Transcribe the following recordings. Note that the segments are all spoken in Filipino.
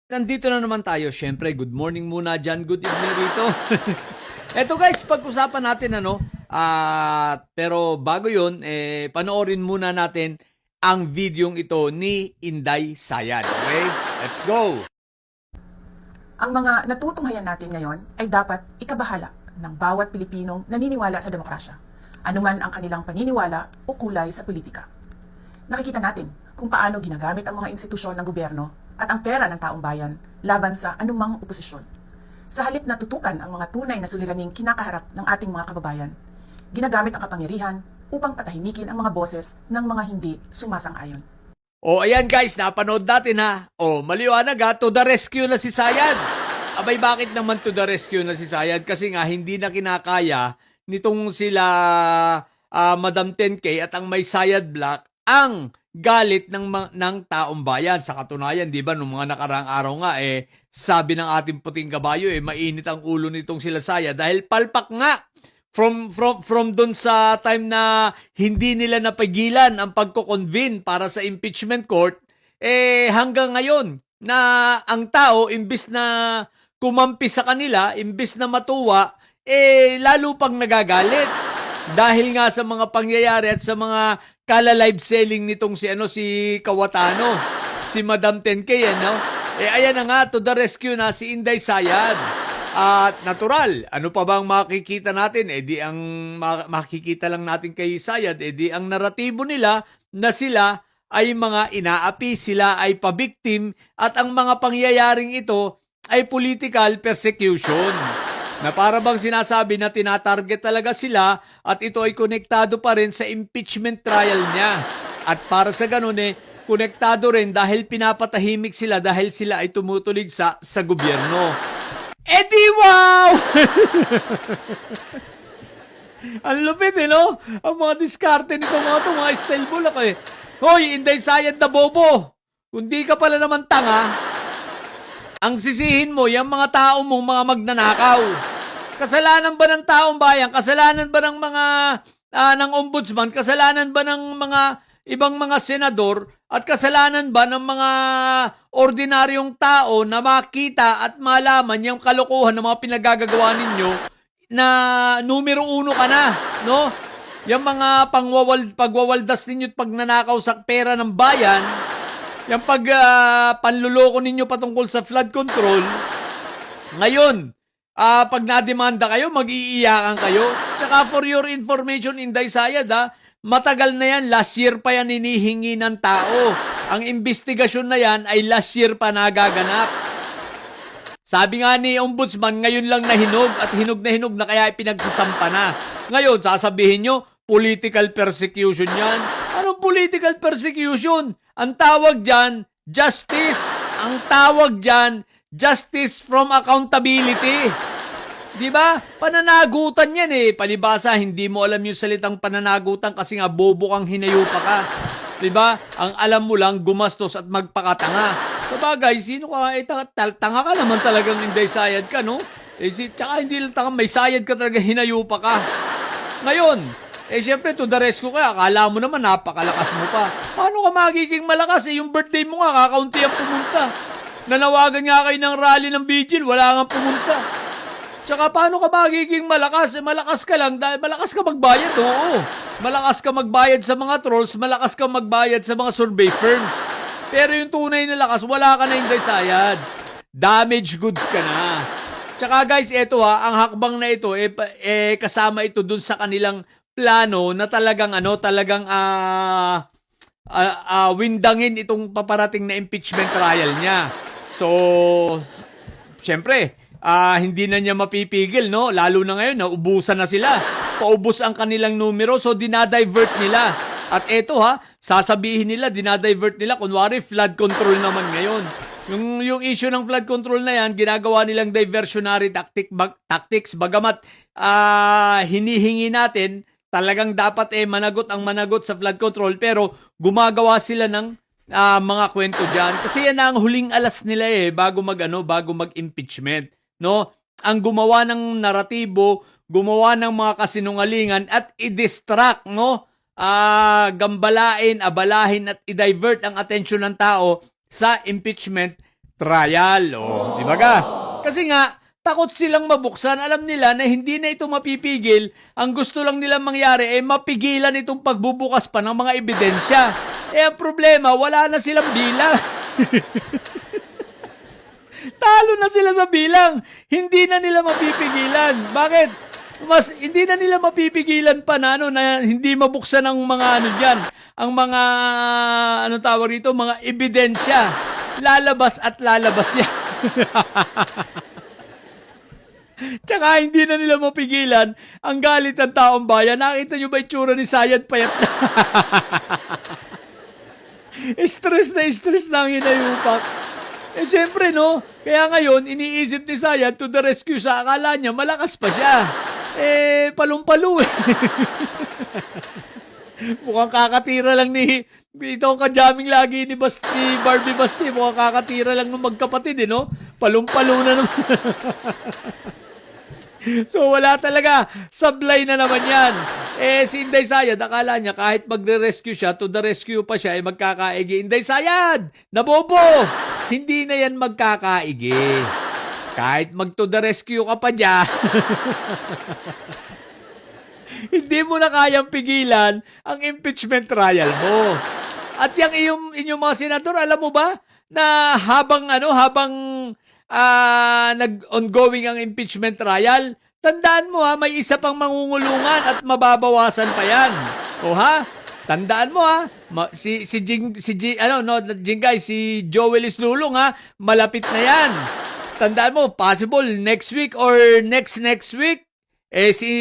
Nandito na naman tayo. Syempre, good morning muna dyan. Good evening rito. Eto guys, pag-usapan natin pero bago yun, panoorin muna natin ang videong ito ni Inday Sayad. Okay? Let's go! Ang mga natutunghayan natin ngayon ay dapat ikabahala ng bawat Pilipinong naniniwala sa demokrasya, anuman ang kanilang paniniwala o kulay sa politika. Nakikita natin kung paano ginagamit ang mga institusyon ng gobyerno at ang pera ng taong bayan laban sa anumang oposisyon. Sa halip na tutukan ang mga tunay na suliraning kinakaharap ng ating mga kababayan, ginagamit ang kapangyarihan upang patahimikin ang mga boses ng mga hindi sumasang-ayon. O ayan guys, napanood natin ha. O maliwanag ha, to the rescue na si Sayad. Abay bakit naman to the rescue na si Sayad? Kasi nga hindi na kinakaya nitong sila Madam 10K at ang may Sayad Black ang galit ng taong bayan. Sa katunayan, di ba, nung mga nakaraang araw nga, sabi ng ating puting kabayo, mainit ang ulo nitong sila Saya dahil palpak nga from doon sa time na hindi nila napigilan ang pagko-convene para sa impeachment court, hanggang ngayon na ang tao, imbis na kumampi sa kanila, imbis na matuwa, lalo pang nagagalit. Dahil nga sa mga pangyayari at sa mga kala-live selling nitong si Kawatano, si Madam 10K, ayan na nga, to the rescue na si Inday Sayad. At natural, ano pa bang makikita natin? Di ang makikita lang natin kay Sayad, di ang naratibo nila na sila ay mga inaapi, sila ay pabiktim, at ang mga pangyayaring ito ay political persecution. Na para bang sinasabi na tinatarget talaga sila at ito ay konektado pa rin sa impeachment trial niya. At para sa ganun konektado rin dahil pinapatahimik sila dahil sila ay tumutulig sa gobyerno. Di wow! Ang lupit no? Ang mga diskarte nito mga style bulak Hoy, Inday Sayad na bobo! Kung di ka pala naman tanga, ang sisihin mo, yung mga tao mong mga magnanakaw. Kasalanan ba ng taong bayan? Kasalanan ba ng mga ng ombudsman? Kasalanan ba ng mga ibang mga senador? At kasalanan ba ng mga ordinaryong tao na makita at malaman yung kalokohan ng mga pinagagagawa ninyo na numero 1 ka na, no? Yung mga pagwawaldas ninyo at pagnanakaw sa pera ng bayan, yung panluloko ninyo patungkol sa flood control, ngayon, pag nademanda kayo, mag-iiyakan kayo. Tsaka for your information, Inday Sayad, matagal na yan, last year pa yan hinihingi ng tao. Ang investigasyon na yan ay last year pa nagaganap. Sabi nga ni Ombudsman, ngayon lang nahinog at hinog na kaya pinagsasampa na. Ngayon, sasabihin nyo, political persecution yan. Anong political persecution? Ang tawag dyan, justice. Ang tawag dyan, justice from accountability. Di ba? Pananagutan yan Palibasa, hindi mo alam yung salitang pananagutan kasi nga bobo kang hinayupa ka. Di ba? Ang alam mo lang, gumastos at magpakatanga. Sa bagay, sino ka? Tanga ka naman talagang Inday Sayad ka, no? Tsaka hindi lang tanga, may sayad ka talaga, hinayupa ka. Ngayon, syempre, to the rescue ka, akala mo naman napakalakas mo pa. Paano ka magiging malakas? Yung birthday mo nga, kakaunti ang pumunta. Nanawagan nga kayo ng rally ng Vigil, wala nga pumunta. Tsaka paano ka magiging malakas? Malakas ka lang, dahil malakas ka magbayad, oo. Malakas ka magbayad sa mga trolls, malakas ka magbayad sa mga survey firms. Pero yung tunay na lakas, wala ka na Inday Sayad. Damage goods ka na. Tsaka guys, eto ang hakbang na ito, kasama ito dun sa kanilang plano na talagang windangin itong paparating na impeachment trial niya. So, syempre, hindi na niya mapipigil, no? Lalo na ngayon, naubusan na sila. Paubos ang kanilang numero, so dinadivert nila. At eto sasabihin nila, dinadivert nila, kunwari flood control naman ngayon. Yung issue ng flood control na yan, ginagawa nilang diversionary tactics, bagamat hinihingi natin, talagang dapat managot sa flood control, pero gumagawa sila ng mga kwento diyan. Kasi yan ang huling alas nila bago mag-impeachment, no? Ang gumawa ng naratibo, gumawa ng mga kasinungalingan at i-distract, no? Gambalain, abalahin at i-divert ang atensyon ng tao sa impeachment trial. O, di ba ka? Kasi nga, takot silang mabuksan. Alam nila na hindi na ito mapipigil. Ang gusto lang nilang mangyari ay mapigilan itong pagbubukas pa ng mga ebidensya. Eh, ang problema, wala na silang bilang. Talo na sila sa bilang. Hindi na nila mapipigilan. Bakit? Hindi na nila mapipigilan pa na, na hindi mabuksan ang mga diyan, ang mga tawag dito, mga ebidensya. Lalabas at lalabas yan. Tsaka hindi na nila mapigilan ang galit ng taong bayan. Nakita nyo ba itsura ni Sayad payat na? Stress na ang hinayupak. Eh syempre no, kaya ngayon iniisip ni Sayad to the rescue sa akala niya malakas pa siya. Eh palong-palo eh. Mukhang kakatira lang ni ito ang kajaming lagi ni Barbie Basti. Mukhang kakatira lang ng magkapatid eh no. Palong-palo na naman. So wala talaga, sablay na naman yan. Eh si Inday Sayad, akala niya kahit magre-rescue siya, to the rescue pa siya, ay magkakaigi. Inday Sayad, nabobo! Hindi na yan magkakaigi. Kahit mag to the rescue ka pa dyan, hindi mo na kayang pigilan ang impeachment trial mo. At yung inyong mga senador, alam mo ba, na habang nag-ongoing ang impeachment trial, tandaan mo may isa pang mangungulungan at mababawasan pa yan. O ha? Tandaan mo si Jingay, si Joel Islulong malapit na yan. Tandaan mo, possible next week or next week, si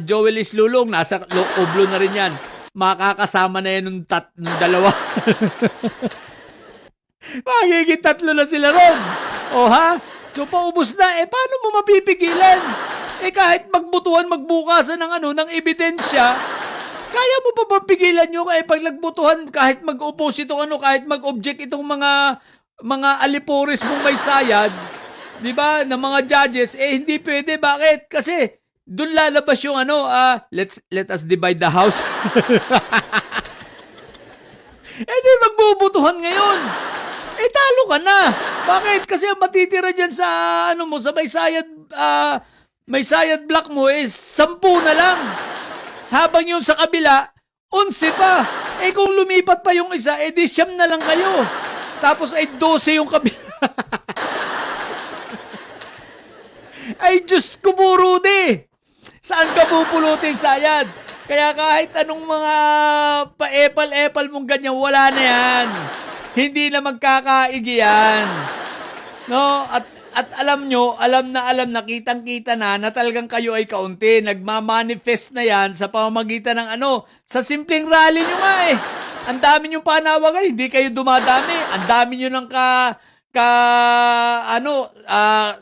Joel Islulong, nasa Oblo na rin yan. Makakasama na yan ng dalawa. Magiging 3 na sila ron. O ha? So paubos na. Eh paano mo mapipigilan? Eh kahit magbukasan ng ebidensya, kaya mo pa bang pigilan nyo pag nagbutuhan, kahit mag-oppose itong kahit mag-object itong mga alipores mong may sayad, di ba, ng mga judges, hindi pwede. Bakit? Kasi doon lalabas yung let us divide the house. Di magbubutuhan ngayon. Talo ka na. Bakit? Kasi ang matitira dyan sa sa may sayad block mo 10 na lang. Habang yung sa kabila 11 pa. Kung lumipat pa yung isa, 9 na lang kayo. Tapos 12 yung kabila. Ay Diyos ko, Rudy. Saan ka pupulutin, Sayad? Kaya kahit anong mga pa-epal-epal mong ganyan, wala na yan. Hindi na magkakaigi yan. No? At alam nyo, alam na, kitang-kita na talagang kayo ay kaunti. Nagmamanifest na yan sa pamamagitan ng sa simpleng rally nyo nga eh. Ang dami nyo panawagan, hindi kayo dumadami. Ang dami nyo ng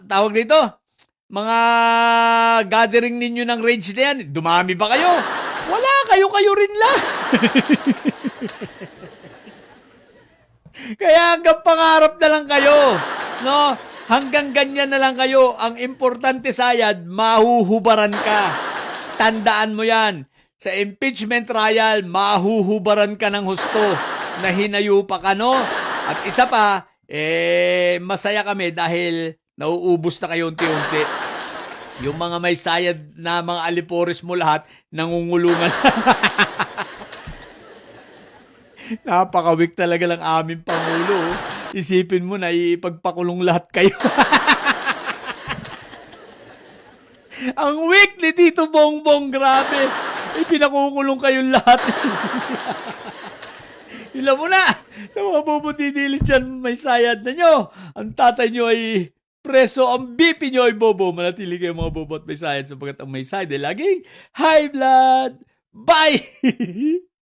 tawag dito, mga gathering ninyo ng rage na yan. Dumami ba kayo? Wala, kayo rin lang. Kaya hanggang pangarap na lang kayo. No? Hanggang ganyan na lang kayo. Ang importante, Sayad, mahuhubaran ka. Tandaan mo yan. Sa impeachment trial, mahuhubaran ka ng husto na hinayo pa ka, no? At isa pa, masaya kami dahil nauubos na kayo unti-unti. Yung mga may sayad na mga alipores mo lahat, nangungulungan. Napaka-weak talaga lang aming Pangulo. Isipin mo na ipagpakulong lahat kayo. Ang weak ni Tito Bongbong, grabe. Pinakukulong kayong lahat. Ilan mo na. Sa mga bubutidilis dyan, may sayad na nyo. Ang tatay nyo ay preso, ang BP nyo ay bobo. Manatili kayo mga bobo at may sayad sapagkat ang may sayad ay laging high blood. Bye!